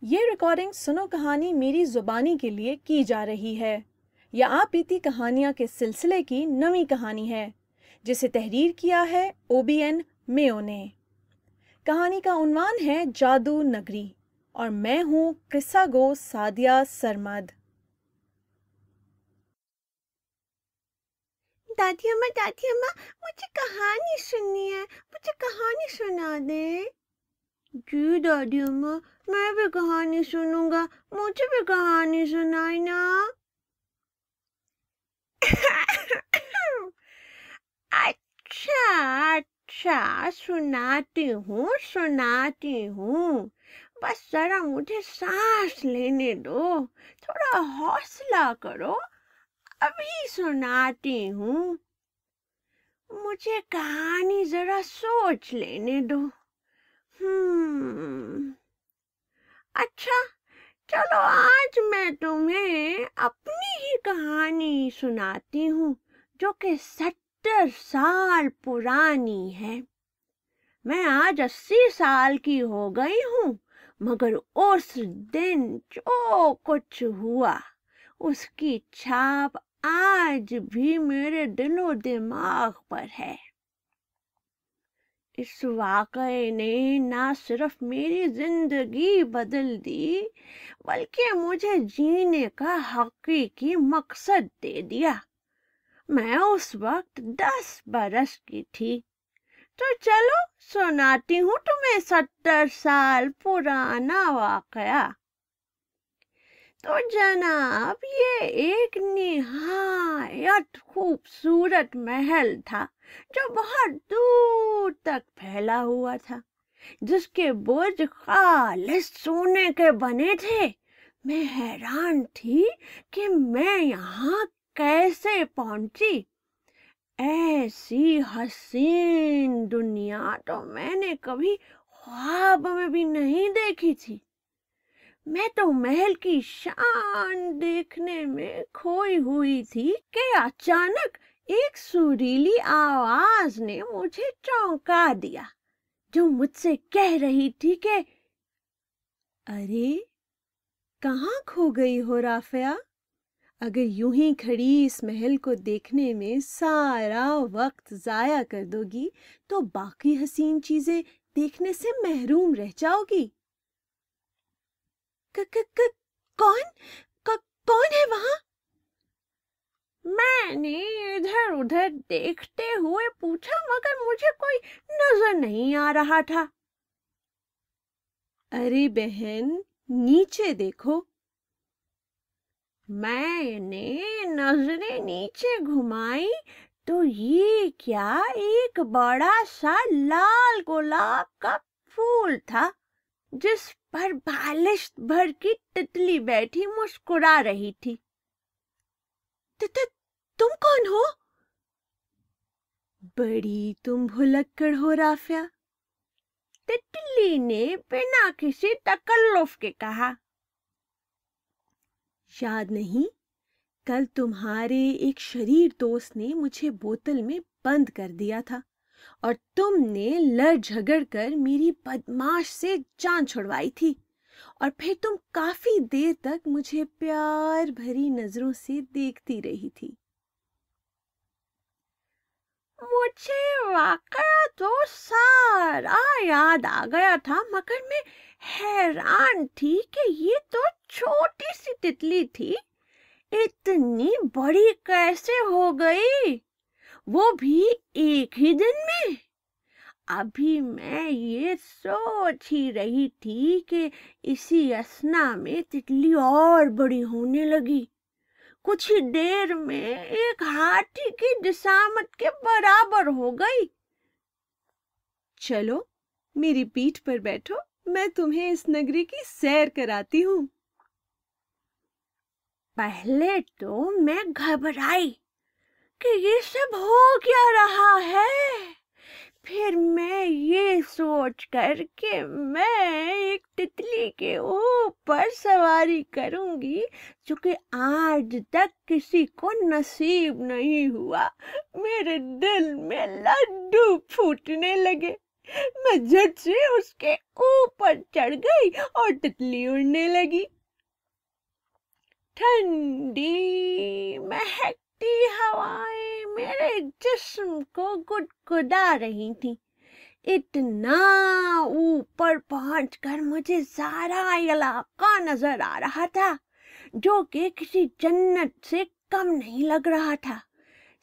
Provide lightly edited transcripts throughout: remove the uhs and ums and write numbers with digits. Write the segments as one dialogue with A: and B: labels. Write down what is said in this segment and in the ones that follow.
A: یہ ریکارڈنگ سنو کہانی میری زبانی کے لیے کی جا رہی ہے۔ یہ آپ بیتی کہانیاں کے سلسلے کی نویں کہانی ہے جسے تحریر کیا ہے OBN میو نے۔ کہانی کا عنوان ہے جادو نگری اور میں ہوں قصہ گو سعدیہ سرمد۔
B: دادی اماں مجھے کہانی سننی ہے، مجھے کہانی سنا دے۔ جی دادی اماں، میں بھی کہانی سنوں گا، مجھے بھی کہانی سنائی نا۔ اچھا سناتی ہوں، بس ذرا مجھے سانس لینے دو، تھوڑا حوصلہ کرو، ابھی سناتی ہوں۔ مجھے کہانی ذرا سوچ لینے دو۔ اچھا چلو، آج میں تمہیں اپنی ہی کہانی سناتی ہوں جو کہ 70 سال پرانی ہے۔ میں آج 80 سال کی ہو گئی ہوں، مگر اس دن جو کچھ ہوا اس کی چھاپ آج بھی میرے دل و دماغ پر ہے۔ اس واقعے نے نہ صرف میری زندگی بدل دی بلکہ مجھے جینے کا حقیقی مقصد دے دیا۔ میں اس وقت 10 برس کی تھی۔ تو چلو سناتی ہوں تمہیں 70 سال پرانا واقعہ۔ تو جناب، یہ ایک نہایت خوبصورت محل تھا جو بہت دور تک پھیلا ہوا تھا، جس کے برج خالص سونے کے بنے تھے۔ میں حیران تھی کہ میں یہاں کیسے پہنچی۔ ایسی حسین دنیا تو میں نے کبھی خواب میں بھی نہیں دیکھی تھی۔ میں تو محل کی شان دیکھنے میں کھوئی ہوئی تھی کہ اچانک ایک سریلی آواز نے مجھے چونکا دیا، جو مجھ سے کہہ رہی تھی کہ
A: ارے کہاں کھو گئی ہو رافعہ؟ اگر یوں ہی کھڑی اس محل کو دیکھنے میں سارا وقت ضائع کر دو گی تو باقی حسین چیزیں دیکھنے سے محروم رہ جاؤ گی۔ کون ہے وہاں؟
B: میں نے ادھر ادھر دیکھتے ہوئے پوچھا، مگر مجھے کوئی نظر نہیں آ رہا تھا۔
A: ارے بہن، نیچے دیکھو۔
B: میں نے نظریں نیچے گھمائی تو یہ کیا ایک بڑا سا لال گلاب کا پھول تھا، جس پر بالشت بھر کی تتلی بیٹھی مسکرا رہی تھی۔
A: تم کون ہو؟ بڑی تم بھلکڑ ہو رافعہ،
B: تتلی نے بنا کسی تکلف کے کہا۔
A: یاد نہیں کل تمہارے ایک شریر دوست نے مجھے بوتل میں بند کر دیا تھا اور تم نے لڑ جھگڑ کر میری بدماش سے جان چھڑوائی تھی، اور پھر تم کافی دیر تک مجھے پیار بھری نظروں سے دیکھتی رہی تھی۔
B: مجھے واقعہ تو سارا یاد آ گیا تھا، مگر میں حیران تھی کہ یہ تو چھوٹی سی تتلی تھی، اتنی بڑی کیسے ہو گئی، وہ بھی ایک ہی دن میں۔ ابھی میں یہ سوچ ہی رہی تھی کہ اسی اثنا میں تتلی اور بڑی ہونے لگی، کچھ ہی دیر میں ایک ہاتھی کی جسامت کے برابر ہو گئی۔
A: چلو میری پیٹھ پر بیٹھو، میں تمہیں اس نگری کی سیر کراتی ہوں۔
B: پہلے تو میں گھبرائی کہ یہ سب ہو کیا رہا ہے، پھر میں یہ سوچ کر کہ میں ایک تتلی کے اوپر سواری کروں گی جو کہ آج تک کسی کو نصیب نہیں ہوا، میرے دل میں لڈو پھوٹنے لگے۔ میں جھٹ سے اس کے اوپر چڑھ گئی اور تتلی اڑنے لگی۔ ٹھنڈی مہکتی ہوائیں میرے جسم کو گدگدا رہی تھیں۔ اتنا اوپر پہنچ کر مجھے سارا علاقہ نظر آ رہا تھا جو کہ کسی جنت سے کم نہیں لگ رہا تھا،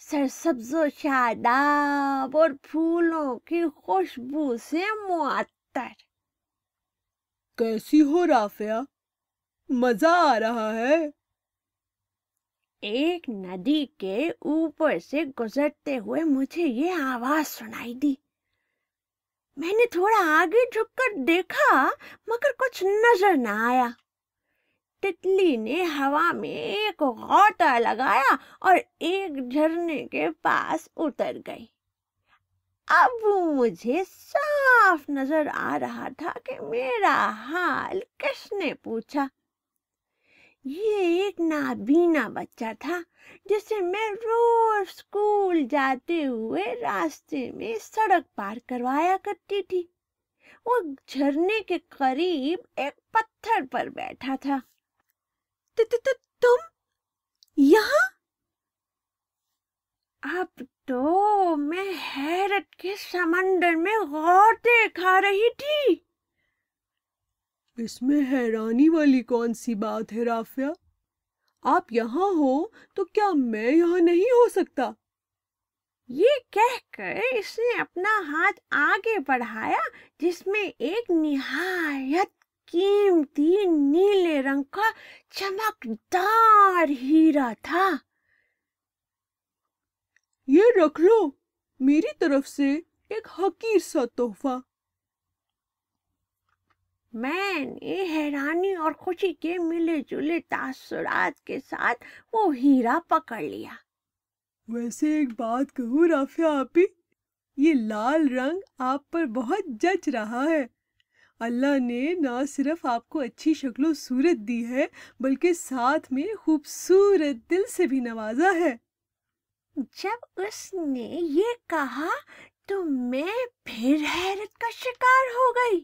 B: سرسبز و شاداب اور پھولوں کی خوشبو سے معطر۔
A: کیسی ہو رافعہ؟ مزہ آ رہا ہے؟
B: ایک ندی کے اوپر سے گزرتے ہوئے مجھے یہ آواز سنائی دی۔ میں نے تھوڑا آگے جھک کر دیکھا مگر کچھ نظر نہ آیا۔ تتلی نے ہوا میں ایک غوطہ لگایا اور ایک جھرنے کے پاس اتر گئی۔ اب مجھے صاف نظر آ رہا تھا کہ میرا حال کس نے پوچھا۔ یہ ایک نابینا بچہ تھا جسے میں روز اسکول جاتے ہوئے راستے میں سڑک پار کروایا کرتی تھی۔ وہ جھرنے کے قریب ایک پتھر پر بیٹھا تھا۔
A: تم یہاں؟
B: اب تو میں حیرت کے سمندر میں غوطے کھا رہی تھی۔
A: اس میں حیرانی والی کون سی بات ہے رافعہ؟ آپ یہاں ہو تو کیا میں یہاں نہیں ہو سکتا؟
B: یہ کہہ کر اس نے اپنا ہاتھ آگے بڑھایا جس میں ایک نہایت قیمتی نیلے رنگ کا چمکدار ہیرا تھا۔
A: یہ رکھ لو، میری طرف سے ایک حقیر سا تحفہ۔
B: میں نے حیرانی اور خوشی کے ملے جلے تاثرات کے ساتھ وہ ہیرا پکڑ لیا۔
A: ویسے ایک بات کہوں رافعہ آپی، یہ لال رنگ آپ پر بہت جچ رہا ہے۔ اللہ نے نہ صرف آپ کو اچھی شکل و صورت دی ہے بلکہ ساتھ میں خوبصورت دل سے بھی نوازا ہے۔
B: جب اس نے یہ کہا تو میں پھر حیرت کا شکار ہو گئی،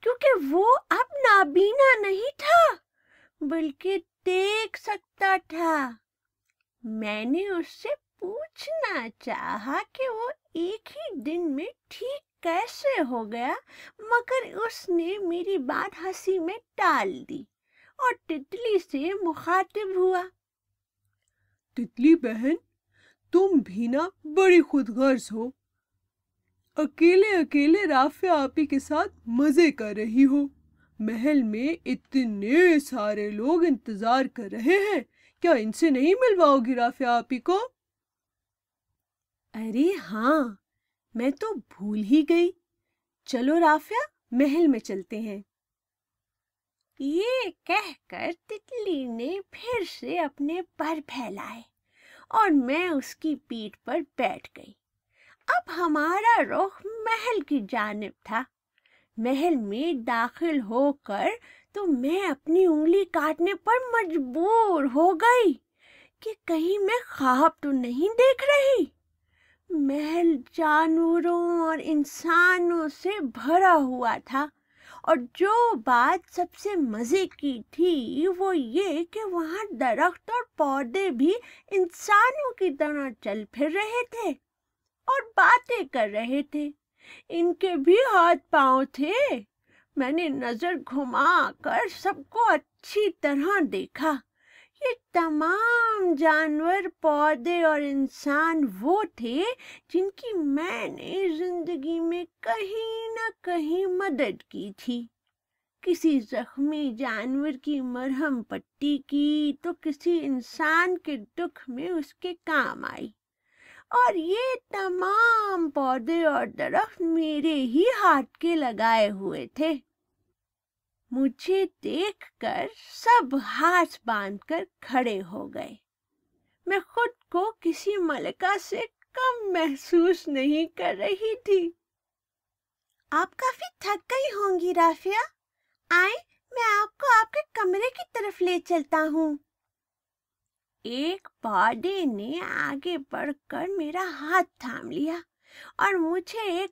B: کیونکہ وہ اب نابینا نہیں تھا بلکہ دیکھ سکتا تھا۔ میں نے اس سے پوچھنا چاہا کہ وہ ایک ہی دن میں ٹھیک کیسے ہو گیا، مگر اس نے میری بات ہنسی میں ٹال دی اور تتلی سے مخاطب ہوا۔
A: تتلی بہن، تم بھی نا بڑی خود غرض ہو، اکیلے اکیلے رافعہ آپی کے ساتھ مزے کر رہی ہو۔ محل میں اتنے سارے لوگ انتظار کر رہے ہیں، کیا ان سے نہیں ملواؤ گی رافعہ آپی کو؟ ارے ہاں، میں تو بھول ہی گئی۔ چلو رافعہ، محل میں چلتے ہیں۔
B: یہ کہہ کر تتلی نے پھر سے اپنے پر پھیلائے اور میں اس کی پیٹھ پر بیٹھ گئی۔ اب ہمارا رخ محل کی جانب تھا۔ محل میں داخل ہو کر تو میں اپنی انگلی کاٹنے پر مجبور ہو گئی کہ کہیں میں خواب تو نہیں دیکھ رہی۔ محل جانوروں اور انسانوں سے بھرا ہوا تھا، اور جو بات سب سے مزے کی تھی وہ یہ کہ وہاں درخت اور پودے بھی انسانوں کی طرح چل پھر رہے تھے اور باتیں کر رہے تھے۔ ان کے بھی ہاتھ پاؤں تھے۔ میں نے نظر گھما کر سب کو اچھی طرح دیکھا۔ یہ تمام جانور، پودے اور انسان وہ تھے جن کی میں نے زندگی میں کہیں نہ کہیں مدد کی تھی۔ کسی زخمی جانور کی مرہم پٹی کی تو کسی انسان کے دکھ میں اس کے کام آئی، اور یہ تمام پودے اور درخت میرے ہی ہاتھ کے لگائے ہوئے تھے۔ مجھے دیکھ کر سب ہاتھ باندھ کر کھڑے ہو گئے۔ میں خود کو کسی ملکہ سے کم محسوس نہیں کر رہی تھی۔ آپ کافی تھک گئی ہوں گی رافعہ، آئیں میں آپ کو آپ کے کمرے کی طرف لے چلتا ہوں۔ ایک پودے نے آگے بڑھ کر میرا ہاتھ تھام لیا اور مجھے ایک